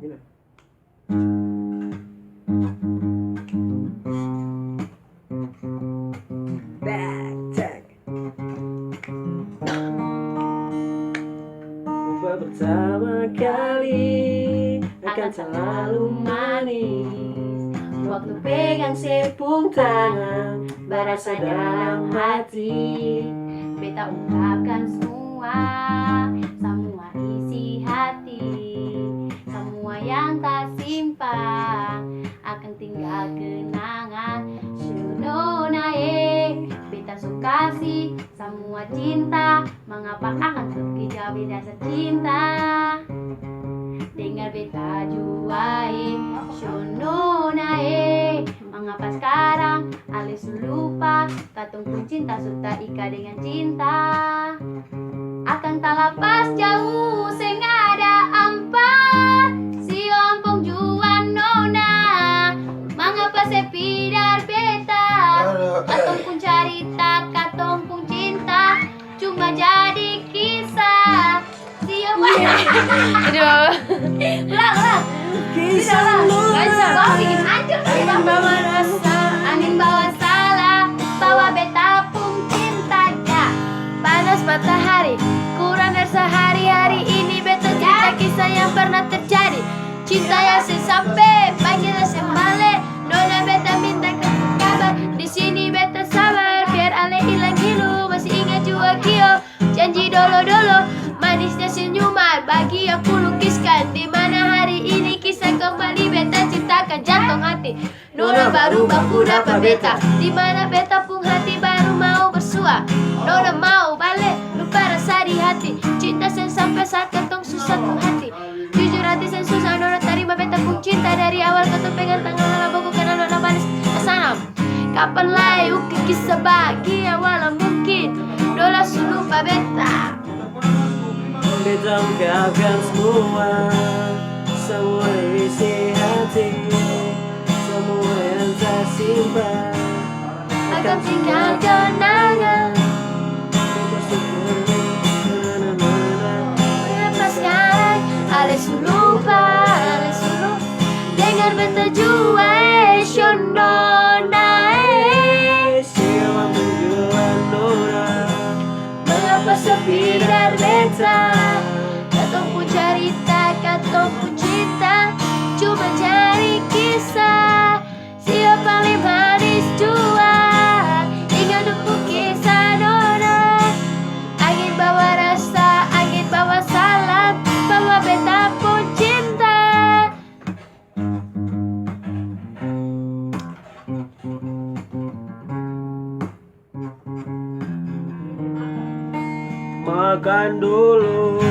Gini. Back check. Jumpa pertama kali akan selalu manis. Waktu pegang sepung tangan, berasa dalam hati. Beta ungkapkan semua isi hati, semua yang tak simpan akan tinggal kenangan. Shunona beta suka kasih semua cinta, mengapa akan terkejar beda cinta? Dengar beta juai Shunona mengapa sekarang alis lupa katong pun cinta sudah ika dengan cinta. Akan tak lepas jauh sing ada ampat si ompong juan nona. Mengapa sepi dar beta katong pun cerita katong pun cinta cuma jadi kisah si ompong. Aduh ulang Kisah kau bikin hancur kita bawa rasa angin bawa salah bawa beta pun cintanya panas matahari kurang dari sehari-hari ini beta cerita kisah yang pernah terjadi cinta yang sampai panggilnya sembale nona beta minta kabar di sini beta sabar biar ale hilang hilu masih ingat jua kio janji dolo manisnya senyuman bagi aku lukiskan di mana hari ini kisah kembali beta ciptakan jantung hati nona baru baku dapat beta di mana beta pun hati baru mau bersua nona mau balik lupa rasa di hati cinta sen sampai saat ketong susah pun hati jujur hati sen susah nona terima beta pun cinta dari awal ketong pegang tangan lala baku karena nona manis kesanam kapan lagi uki kisah bahagia walau mungkin dola lupa beta. Beta ungkapkan semua isi hati, semua yang tak simpan akan tinggal kenangan. Beta syukur mana-mana. Mengapa sekarang alis lupa dengar beta jua Shonona Siapa menjual nona. mengapa sepi dari beta katong pun cerita katong pun cinta cuma cari kisah siapa paling manis jua ingat aku kisah nona angin bawa rasa angin bawa salam bawa beta pun cinta. Makan dulu